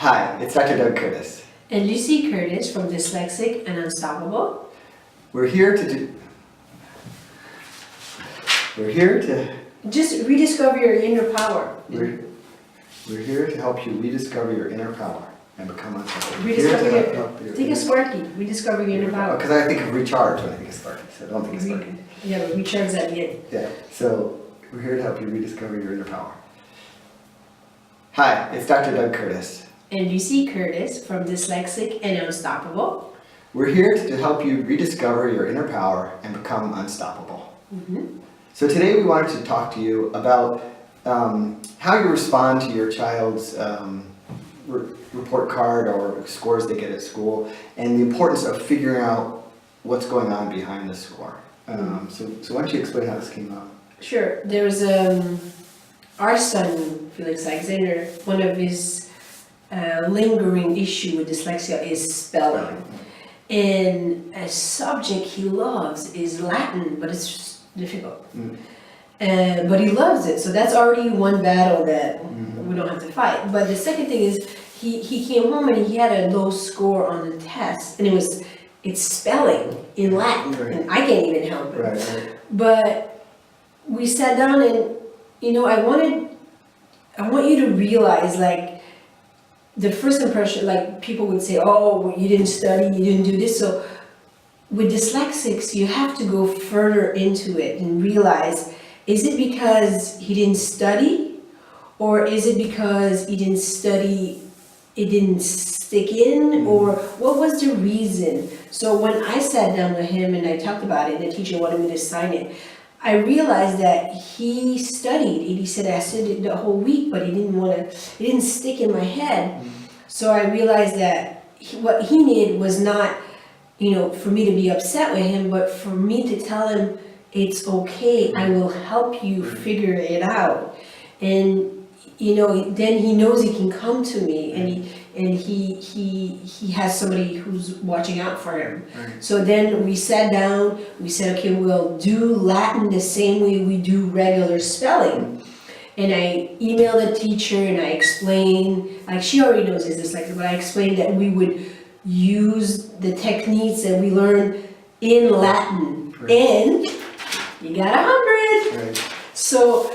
Hi, it's Dr. Doug Curtis. And Lucy Curtis from Dyslexic and Unstoppable. We're here to Just rediscover your inner power. We're here to help you rediscover your inner power and become unstoppable. Think of Sparky. Rediscover your inner power. Because I think of recharge when I think of Sparky, so I don't think of Sparky. Yeah, but recharge at the end. Yeah, so we're here to help you rediscover your inner power. Hi, it's Dr. Doug Curtis. And Lucy Curtis from Dyslexic and Unstoppable. We're here to help you rediscover your inner power and become unstoppable. So today we wanted to talk to you about how you respond to your child's report card or scores they get at school, and the importance of figuring out what's going on behind the score. So why don't you explain how this came up? Sure. There was our son, Felix Alexander, one of his lingering issue with dyslexia is spelling. And a subject he loves is Latin, but it's difficult. But he loves it, so that's already one battle that we don't have to fight. But the second thing is he came home and he had a low score on the test, and it's spelling in Latin, and I can't even help it. Right. But we sat down and, I want you to realize, like, the first impression, like, people would say, oh, you didn't study, you didn't do this. So with dyslexics, you have to go further into it and realize, is it because he didn't study? Or is it because he didn't study, it didn't stick in? Or what was the reason? So when I sat down with him and I talked about it, and the teacher wanted me to sign it, I realized that he studied. He said I studied the whole week, but it didn't stick in my head. So I realized that what he needed was not, for me to be upset with him, but for me to tell him, it's okay, I will help you figure it out. And, then he knows he can come to me, and he has somebody who's watching out for him. So then we sat down, we said, okay, we'll do Latin the same way we do regular spelling. And I emailed the teacher and I explained, like, she already knows it's dyslexic, but I explained that we would use the techniques that we learned in Latin. And you got 100. So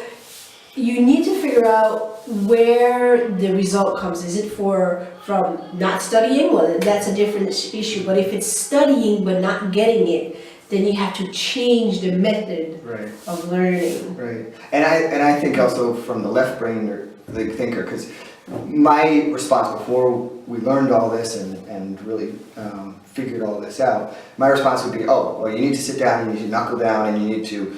you need to figure out where the result comes. Is it from not studying? Well, that's a different issue. But if it's studying but not getting it, then you have to change the method of learning. Right. And I think also from the left brain or the thinker, because my response before we learned all this and really figured all this out, my response would be, oh, well, you need to sit down, you need to knuckle down, and you need to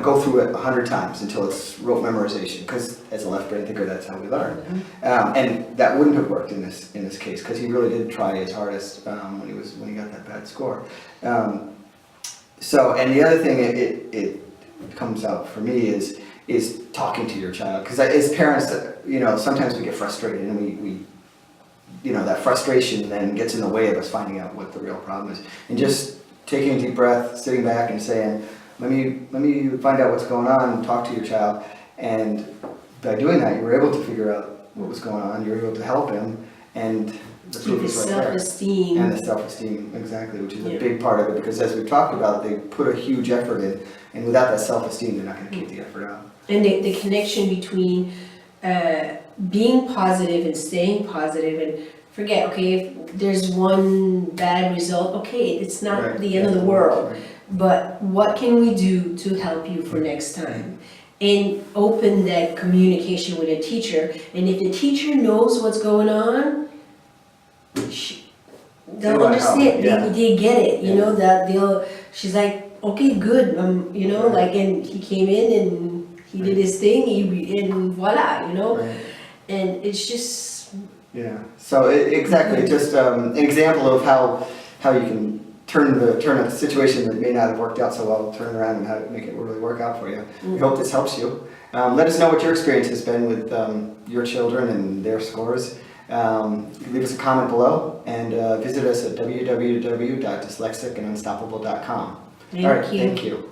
go through it 100 times until it's rote memorization, because as a left brain thinker, that's how we learn. And that wouldn't have worked in this case, because he really did try his hardest when he got that bad score. So, and the other thing it comes out for me is talking to your child, because as parents, sometimes we get frustrated, and we that frustration then gets in the way of us finding out what the real problem is, and just taking a deep breath, sitting back, and saying, let me find out what's going on, and talk to your child. And by doing that, you were able to figure out what was going on. You were able to help him, and the proof is right there. Self-esteem. And the self-esteem, exactly, which is a big part of it, because as we've talked about, they put a huge effort in, and without that self-esteem, they're not going to keep the effort out. And the connection between being positive and staying positive, and forget, okay, if there's one bad result, okay, it's not the end of the world. But what can we do to help you for next time? And open that communication with a teacher. And if the teacher knows what's going on, they'll understand. They get it. That she's like, okay, good. Like, and he came in and he did his thing. And voila, And it's just. Yeah. So exactly, just an example of how you can turn a situation that may not have worked out so well, turn around and how to make it really work out for you. We hope this helps you. Let us know what your experience has been with your children and their scores. Leave us a comment below, and visit us at www.dyslexicandunstoppable.com. Thank you. Thank you.